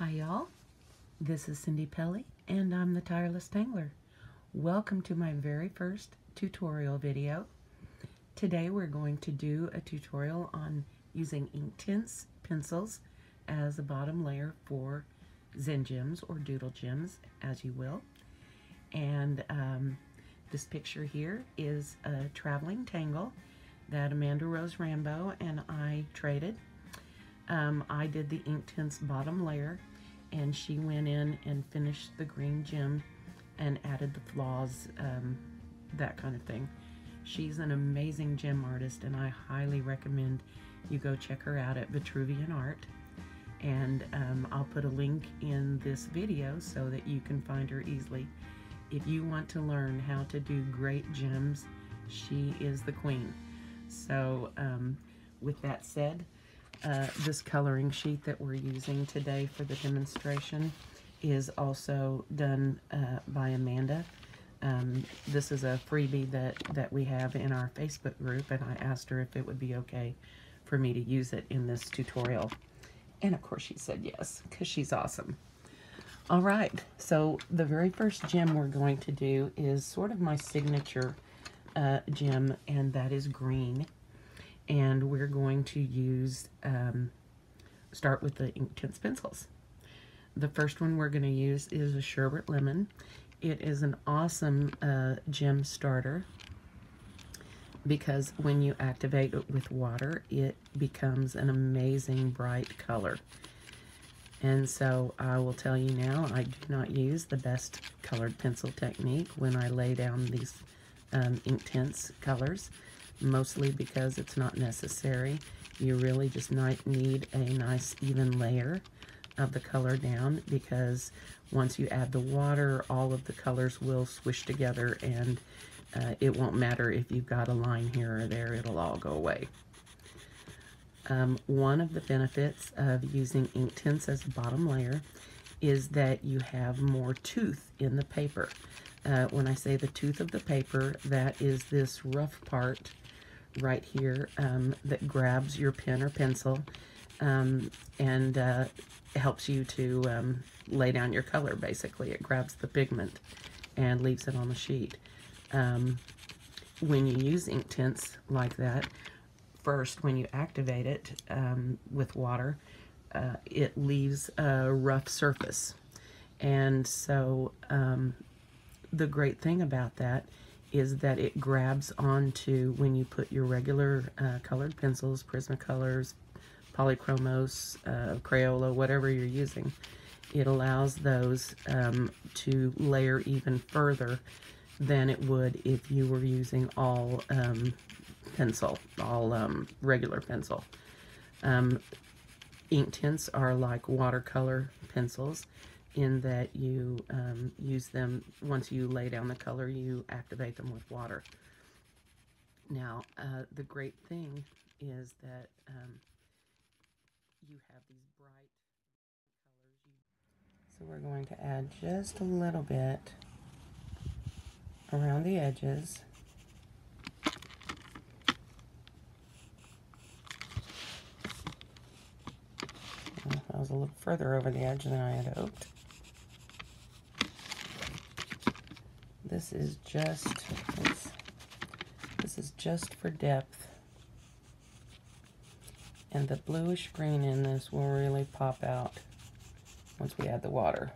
Hi y'all, this is Cindy Pelly and I'm the Tireless Tangler. Welcome to my very first tutorial video. Today we're going to do a tutorial on using Inktense pencils as a bottom layer for Zen gems or doodle gems, as you will. And this picture here is a traveling tangle that Amanda Rose Rambo and I traded. I did the Inktense bottom layer, and she went in and finished the green gem and added the flaws, that kind of thing. She's an amazing gem artist, and I highly recommend you go check her out at Vitruvian Art. And I'll put a link in this video so that you can find her easily. If you want to learn how to do great gems, she is the queen. So with that said, this coloring sheet that we're using today for the demonstration is also done by Amanda. This is a freebie that we have in our Facebook group, and I asked her if it would be okay for me to use it in this tutorial. And of course she said yes, because she's awesome. All right, so the very first gem we're going to do is sort of my signature gem, and that is green. And we're going to use, start with the Inktense pencils. The first one we're going to use is a Sherbet Lemon. It is an awesome gem starter because when you activate it with water, it becomes an amazing bright color. And so I will tell you now, I do not use the best colored pencil technique when I lay down these Inktense colors. Mostly because it's not necessary. You really just need a nice even layer of the color down, because once you add the water, all of the colors will swish together, and it won't matter if you've got a line here or there, it'll all go away. One of the benefits of using Inktense as a bottom layer is that you have more tooth in the paper. When I say the tooth of the paper, that is this rough part right here that grabs your pen or pencil and helps you to lay down your color. Basically, it grabs the pigment and leaves it on the sheet. When you use Inktense like that, first when you activate it with water, it leaves a rough surface. And so the great thing about that is that it grabs onto, when you put your regular colored pencils, Prismacolors, Polychromos, Crayola, whatever you're using, it allows those to layer even further than it would if you were using all pencil, all regular pencil. Inktense are like watercolor pencils, in that you use them, once you lay down the color, you activate them with water. Now, the great thing is that you have these bright colors. So we're going to add just a little bit around the edges. Well, I was a little further over the edge than I had hoped. This is just for depth, and the bluish green in this will really pop out once we add the water.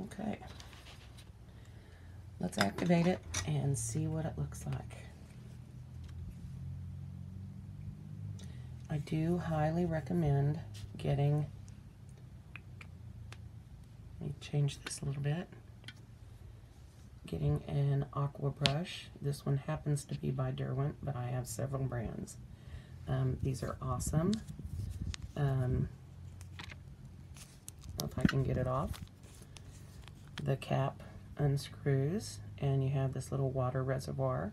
Okay, let's activate it and see what it looks like. I do highly recommend getting, let me change this a little bit, getting an aqua brush. This one happens to be by Derwent, but I have several brands. These are awesome. If I can get it off. The cap unscrews, and you have this little water reservoir,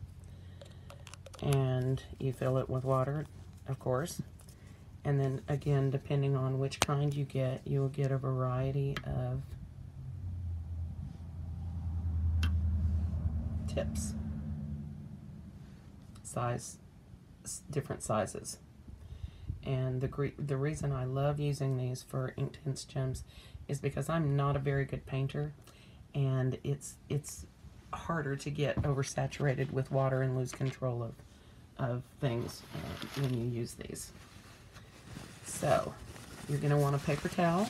and you fill it with water, of course. And then again, depending on which kind you get, you will get a variety of tips, different sizes. And the reason I love using these for Inktense gems is because I'm not a very good painter, and it's harder to get oversaturated with water and lose control of things when you use these. So you're going to want a paper towel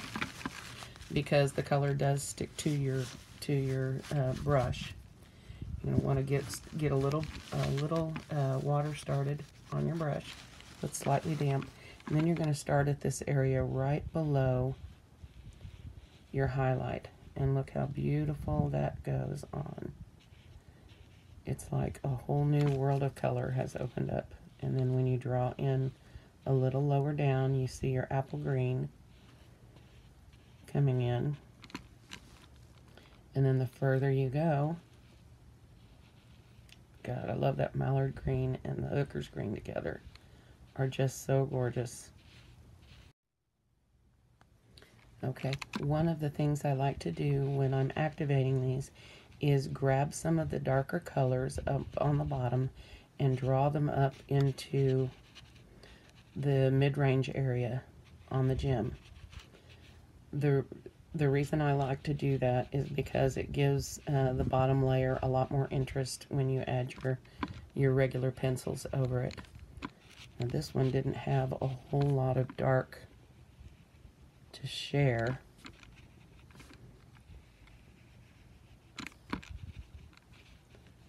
because the color does stick to your brush. You're going to want to get a little water started on your brush. It's slightly damp, and then you're going to start at this area right below your highlight, and look how beautiful that goes on. It's like a whole new world of color has opened up. And then when you draw in a little lower down, you see your apple green coming in. And then the further you go, God, I love that mallard green and the hooker's green together. Are just so gorgeous. Okay, one of the things I like to do when I'm activating these is grab some of the darker colors up on the bottom and draw them up into the mid-range area on the gem. The reason I like to do that is because it gives the bottom layer a lot more interest when you add your regular pencils over it. Now this one didn't have a whole lot of dark to share.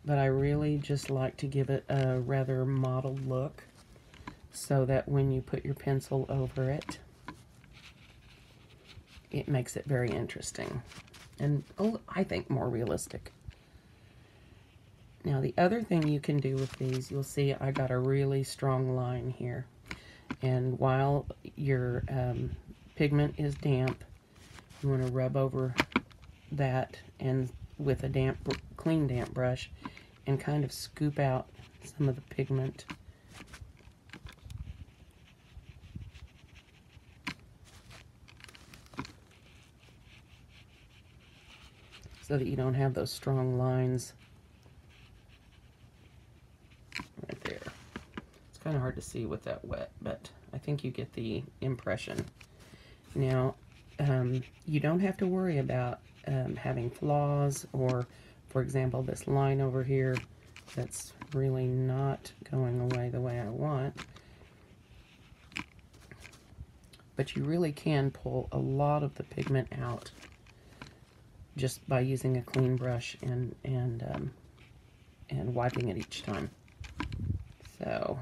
But I really just like to give it a rather mottled look so that when you put your pencil over it, it makes it very interesting and I think more realistic. Now the other thing you can do with these, you'll see I got a really strong line here, and while your pigment is damp, you want to rub over that and with a clean damp brush and kind of scoop out some of the pigment. So that you don't have those strong lines right there. It's kind of hard to see with that wet, but I think you get the impression. Now, you don't have to worry about having flaws, or, for example, this line over here that's really not going away the way I want. But you really can pull a lot of the pigment out just by using a clean brush and wiping it each time. So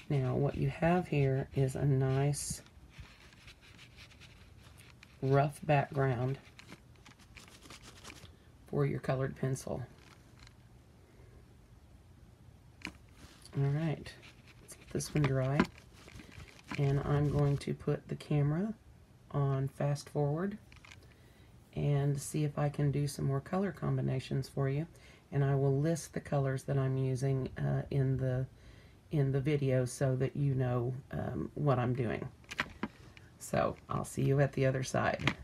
now what you have here is a nice rough background for your colored pencil. All right, let's get this one dry. And I'm going to put the camera on fast forward and see if I can do some more color combinations for you. And I will list the colors that I'm using in the video so that you know what I'm doing. So I'll see you at the other side.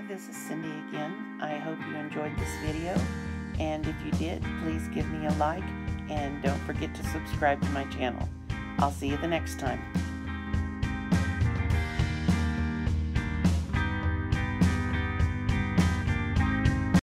this is Cindy again. I hope you enjoyed this video, and if you did, please give me a like and don't forget to subscribe to my channel. I'll see you the next time.